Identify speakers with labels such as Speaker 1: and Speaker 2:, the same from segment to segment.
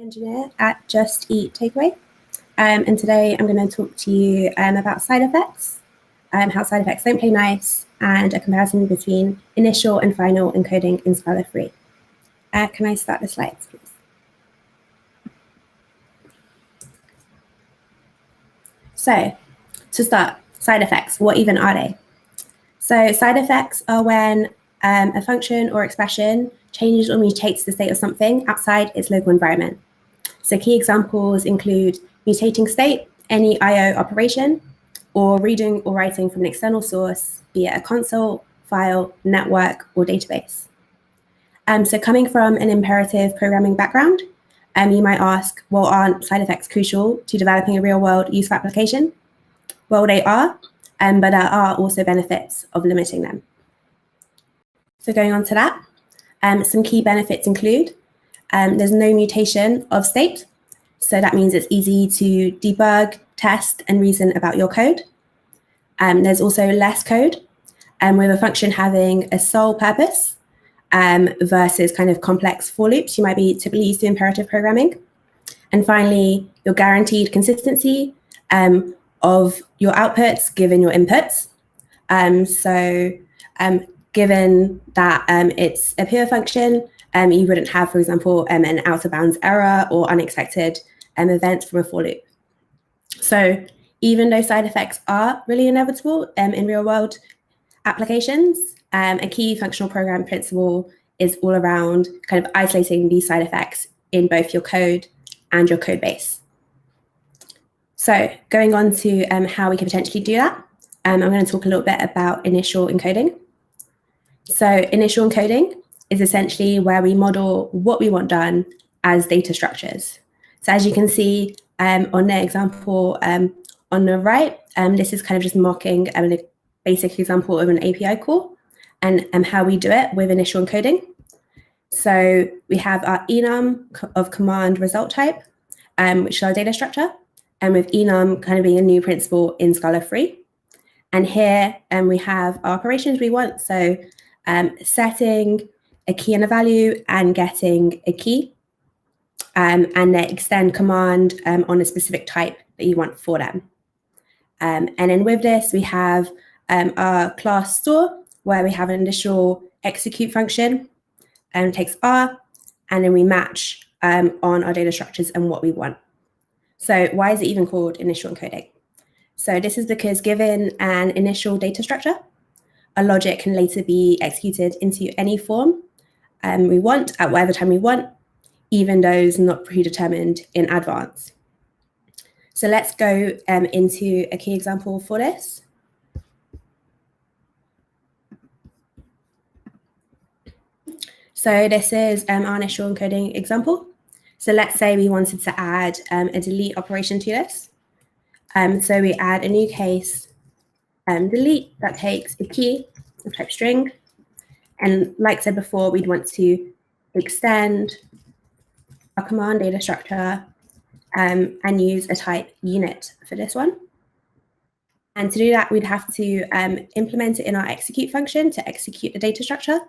Speaker 1: engineer at Just Eat Takeaway. And today I'm going to talk to you about side effects, how side effects don't play nice, and a comparison between initial and final encoding in Scala 3. Can I start the slides, please? So, to start, side effects, what even are they? So side effects are when a function or expression changes or mutates the state of something outside its local environment. So key examples include mutating state, any I/O operation, or reading or writing from an external source, be it a console, file, network, or database. So coming from an imperative programming background, you might ask, well, aren't side effects crucial to developing a real-world useful application? Well, they are, but there are also benefits of limiting them. So going on to that, some key benefits include there's no mutation of state. So that means it's easy to debug, test, and reason about your code. There's also less code, with a function having a sole purpose versus kind of complex for loops you might be typically used to imperative programming. And finally, you're guaranteed consistency of your outputs given your inputs. Given that it's a pure function, you wouldn't have, for example, an out-of-bounds error or unexpected events from a for loop. So even though side effects are really inevitable in real-world applications, a key functional program principle is all around kind of isolating these side effects in both your code and your code base. So going on to how we can potentially do that, I'm going to talk a little bit about initial encoding. So initial encoding is essentially where we model what we want done as data structures. So as you can see on the example on the right, this is kind of just mocking a basic example of an API call and how we do it with initial encoding. So we have our enum of command result type, which is our data structure, and with enum kind of being a new principle in Scala 3. And here we have our operations we want, so setting a key and a value and getting a key, and then extend command on a specific type that you want for them. And then with this, we have our class store, where we have an initial execute function, takes R, and then we match on our data structures and what we want. So why is it even called initial encoding? So this is because given an initial data structure, a logic can later be executed into any form we want at whatever time we want, even those not predetermined in advance. So let's go into a key example for this. So this is our initial encoding example. So let's say we wanted to add a delete operation to this. So we add a new case, delete, that takes a key of type string. And like I said before, we'd want to extend our command data structure and use a type unit for this one. And to do that, we'd have to implement it in our execute function to execute the data structure.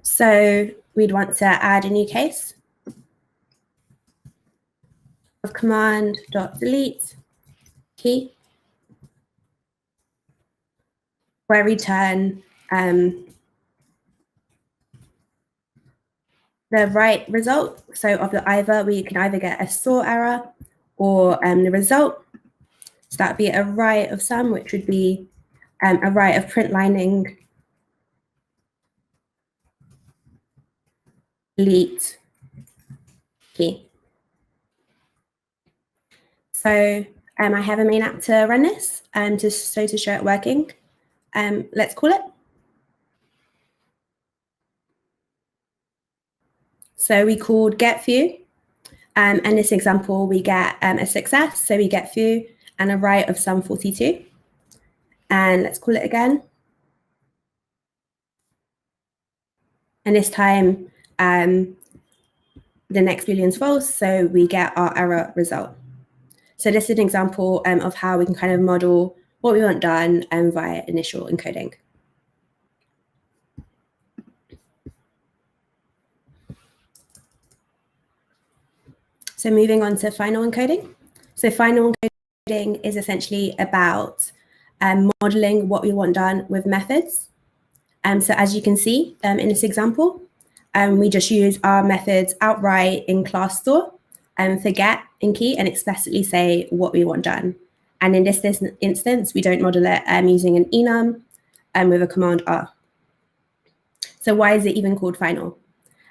Speaker 1: So we'd want to add a new case of command.delete key, where we return the right result. So of the either, we can either get a sort error or the result. So that would be a right of sum, which would be a right of print lining delete key. So I have a main app to run this, to show it working. Let's call it. So we called get few, and in this example we get a success. So we get few and a right of sum 42. And let's call it again. And this time the next boolean is false, so we get our error result. So this is an example of how we can kind of model what we want done via initial encoding. So moving on to final encoding. So final encoding is essentially about modeling what we want done with methods. So as you can see in this example, we just use our methods outright in class store for get and key and explicitly say what we want done. And in this instance, we don't model it using an enum with a command R. So why is it even called final?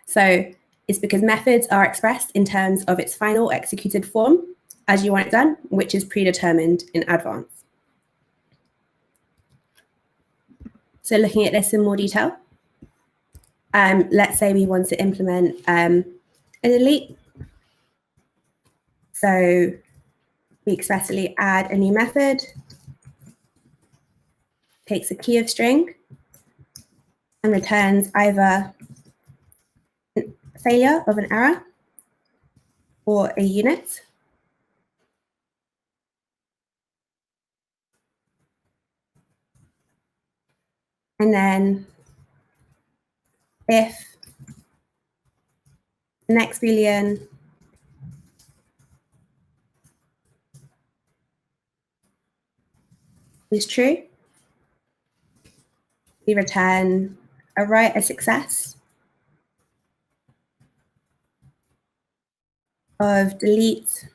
Speaker 1: So it's because methods are expressed in terms of its final executed form as you want it done, which is predetermined in advance. So looking at this in more detail, let's say we want to implement a delete. So we expressly add a new method, takes a key of string, and returns either failure of an error or a unit. And then if the next Boolean is true, we return a success of delete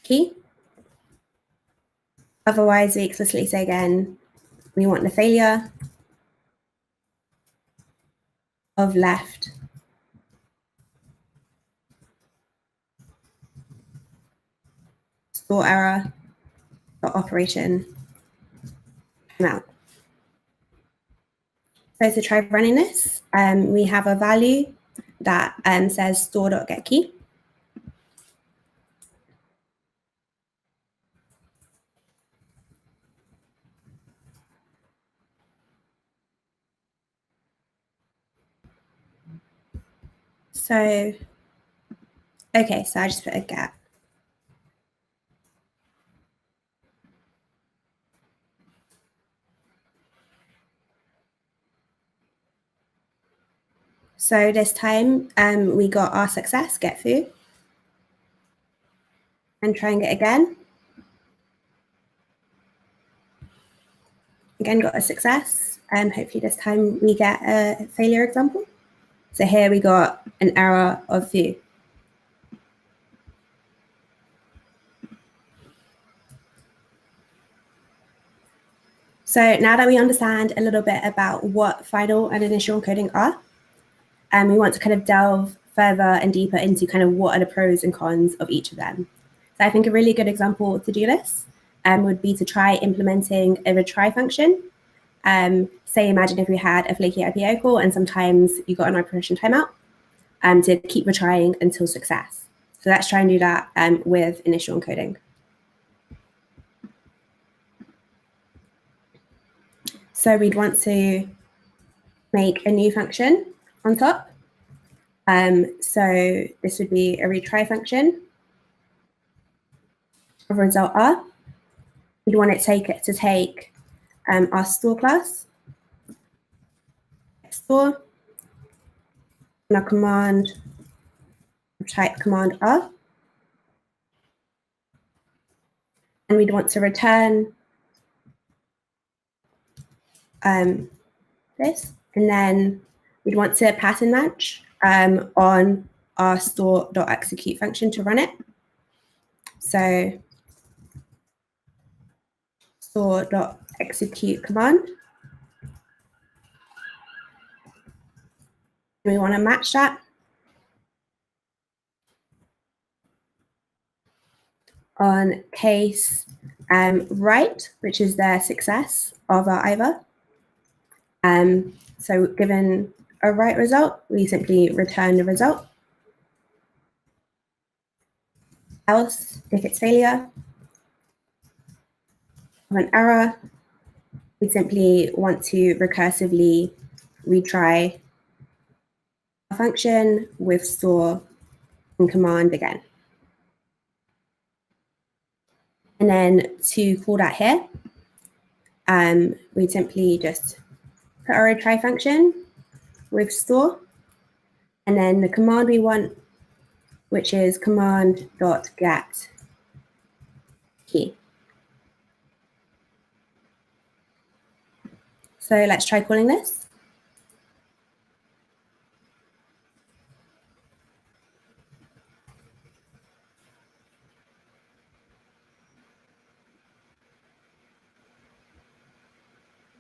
Speaker 1: key. Otherwise, we explicitly say again, we want the failure of left store error or operation out. So to try running this, we have a value that says store.getKey. So, okay, so I just put a gap. So this time we got our success, get foo, and trying it again. Again, got a success, and hopefully this time we get a failure example. So here we got an error of foo. So now that we understand a little bit about what final and initial encoding are, we want to kind of delve further and deeper into kind of what are the pros and cons of each of them. So I think a really good example to do this would be to try implementing a retry function. Say, imagine if we had a flaky IPO call and sometimes you got an operation timeout to keep retrying until success. So let's try and do that with initial encoding. So we'd want to make a new function on top. So this would be a retry function of result R. We'd want it to take our store class, store, and our command type command R. And we'd want to return this, and then we'd want to pattern match on our store.execute function to run it. So store.execute command. We want to match that on case right, which is the success of our either. So given a right result, we simply return the result. Else, if it's failure of an error, we simply want to recursively retry a function with store and command again. And then to call that here, we simply just put our retry function with store and then the command we want, which is command.get key. So let's try calling this.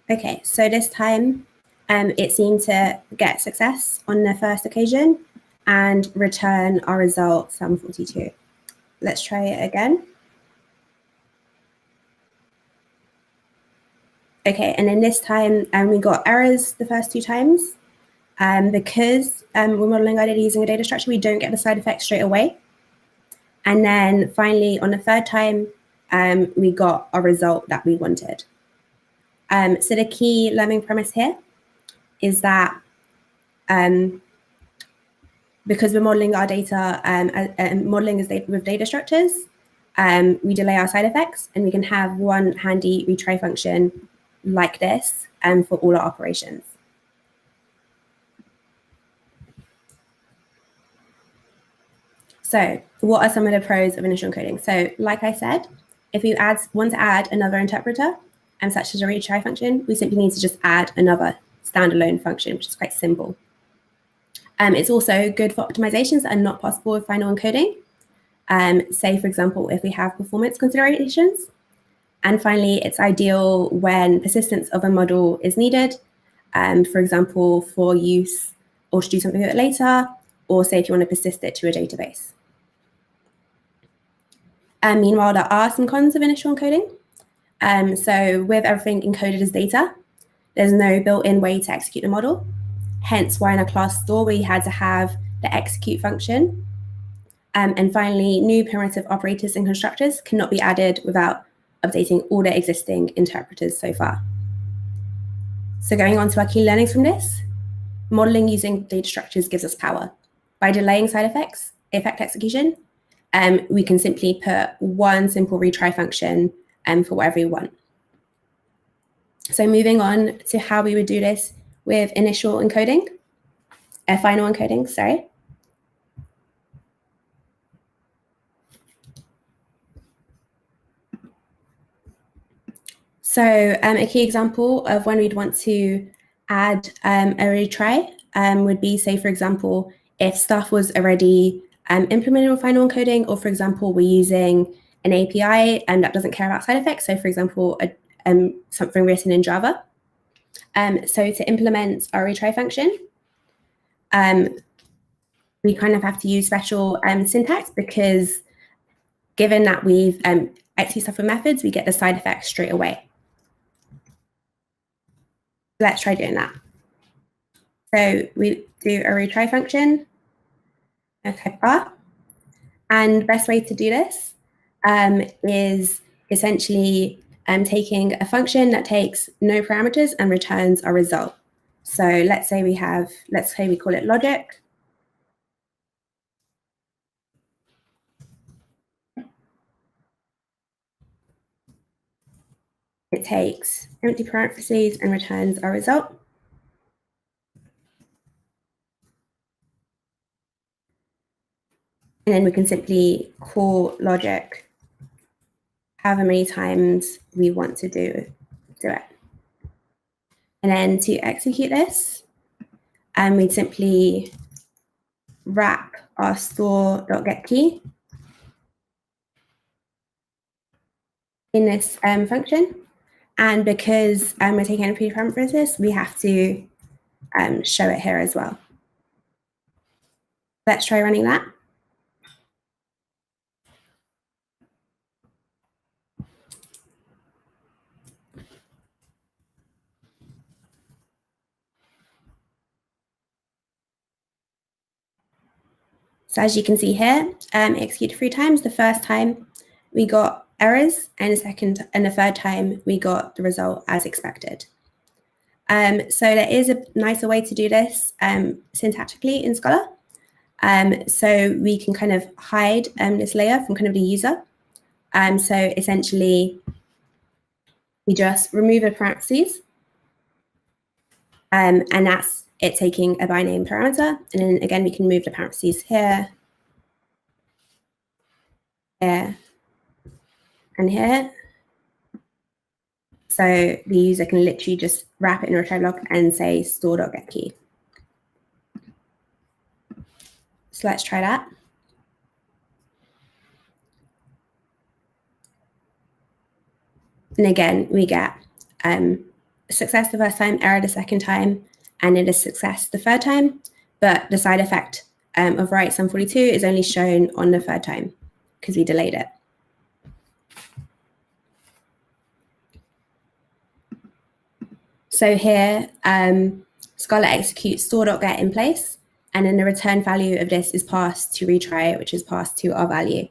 Speaker 1: Okay, so this time it seemed to get success on the first occasion and return our result, sum 42. Let's try it again. Okay, and then this time we got errors the first 2 times. Because we're modeling our data using a data structure, we don't get the side effects straight away. And then finally, on the 3rd time, we got a result that we wanted. So the key learning premise here is that because we're modeling our data, modeling with data structures, we delay our side effects, and we can have one handy retry function like this for all our operations. So what are some of the pros of initial encoding? So like I said, if we want to add another interpreter, such as a retry function, we simply need to just add another standalone function, which is quite simple. It's also good for optimizations that are not possible with final encoding. Say, for example, if we have performance considerations. And finally, it's ideal when persistence of a model is needed, for example, for use or to do something with it later, or say if you want to persist it to a database. Meanwhile, there are some cons of initial encoding. So with everything encoded as data, there's no built-in way to execute the model. Hence why in a class store we had to have the execute function. And finally, new primitive operators and constructors cannot be added without updating all the existing interpreters so far. So going on to our key learnings from this, modeling using data structures gives us power. By delaying side effect execution, we can simply put one simple retry function for whatever we want. So moving on to how we would do this with initial encoding, final encoding, sorry. So a key example of when we'd want to add a retry would be, say, for example, if stuff was already implemented on final encoding, or for example, we're using an API that doesn't care about side effects. So for example, something written in Java. So to implement our retry function, we kind of have to use special syntax, because given that we've executed stuff with methods, we get the side effects straight away. Let's try doing that. So we do a retry function, type R, and best way to do this is essentially taking a function that takes no parameters and returns a result. So let's say we call it logic. It takes empty parentheses and returns our result. And then we can simply call logic however many times we want to do it. And then to execute this, we'd simply wrap our store.getKey in this function. And because we're taking a parameters, we have to show it here as well. Let's try running that. So as you can see here, executed 3 times. The first time we got errors, and the third time we got the result as expected. So there is a nicer way to do this syntactically in Scala. So we can kind of hide this layer from kind of the user. So essentially, we just remove the parentheses, and that's it taking a by name parameter. And then again, we can move the parentheses here, here, and here. So the user can literally just wrap it in a retry block and say store.getKey. So let's try that. And again, we get success the first time, error the second time, and it is success the third time. But the side effect of write sum42 is only shown on the third time because we delayed it. So here, Scala executes store.get in place, and then the return value of this is passed to retry, which is passed to our value.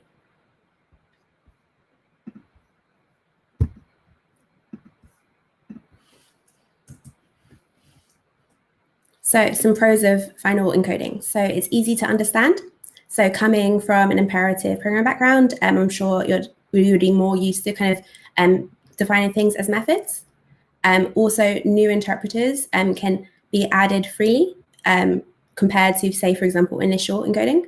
Speaker 1: So some pros of final encoding. So it's easy to understand. So coming from an imperative program background, I'm sure you would be more used to kind of defining things as methods. Also, new interpreters can be added freely compared to, say, for example, initial encoding.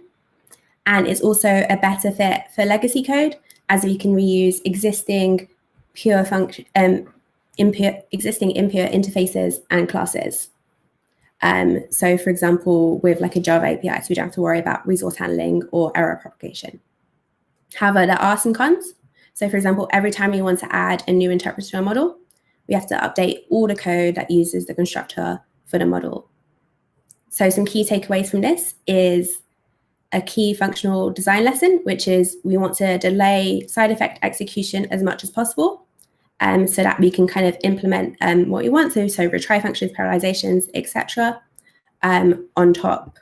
Speaker 1: And it's also a better fit for legacy code, as we can reuse existing pure function, existing impure interfaces and classes. So, for example, with like a Java API, so we don't have to worry about resource handling or error propagation. However, there are some cons. So, for example, every time we want to add a new interpreter to a model, we have to update all the code that uses the constructor for the model. So some key takeaways from this is a key functional design lesson, which is we want to delay side effect execution as much as possible so that we can kind of implement what we want to, so retry functions, parallelizations, etc. On top.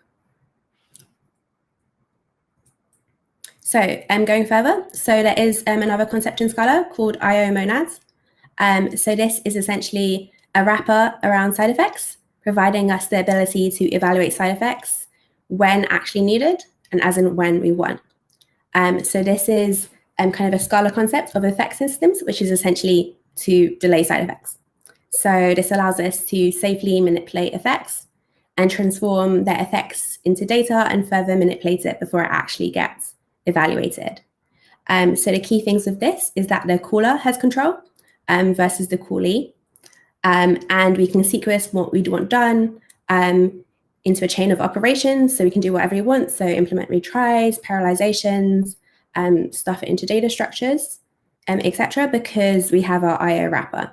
Speaker 1: So going further, so there is another concept in Scala called IO monads. So this is essentially a wrapper around side effects, providing us the ability to evaluate side effects when actually needed and as in when we want. So this is kind of a Scala concept of effect systems, which is essentially to delay side effects. So this allows us to safely manipulate effects and transform their effects into data and further manipulate it before it actually gets evaluated. So the key things of this is that the caller has control versus the callee. And we can sequence what we want done into a chain of operations. So we can do whatever we want. So implement retries, parallelizations, stuff it into data structures, etc. because we have our IO wrapper.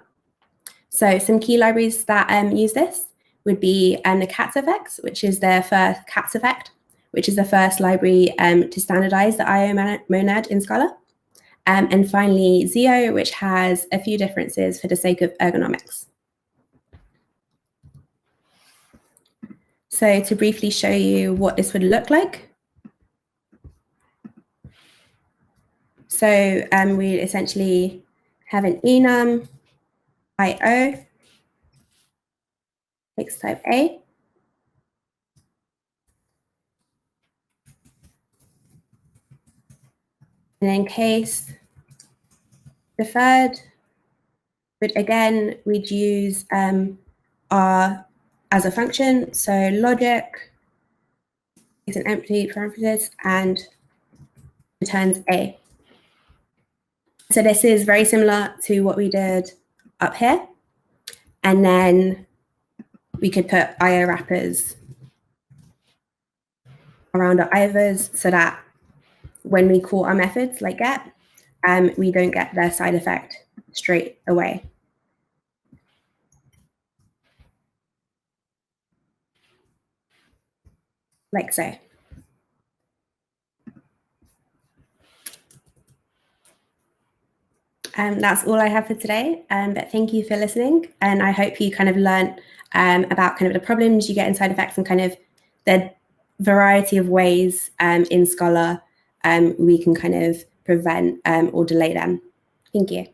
Speaker 1: So some key libraries that use this would be the CATS effects, which is the first CATS effect, which is the first library to standardize the IO monad in Scala. And finally, Zio, which has a few differences for the sake of ergonomics. So to briefly show you what this would look like. So we essentially have an enum IO, fixed type A. And then case deferred, but again, we'd use R as a function. So logic is an empty parenthesis and returns A. So this is very similar to what we did up here. And then we could put IO wrappers around our IOs so that when we call our methods like get, we don't get their side effect straight away. Like so. That's all I have for today, but thank you for listening. And I hope you kind of learned about kind of the problems you get in side effects and kind of the variety of ways in Scala we can kind of prevent or delay them. Thank you.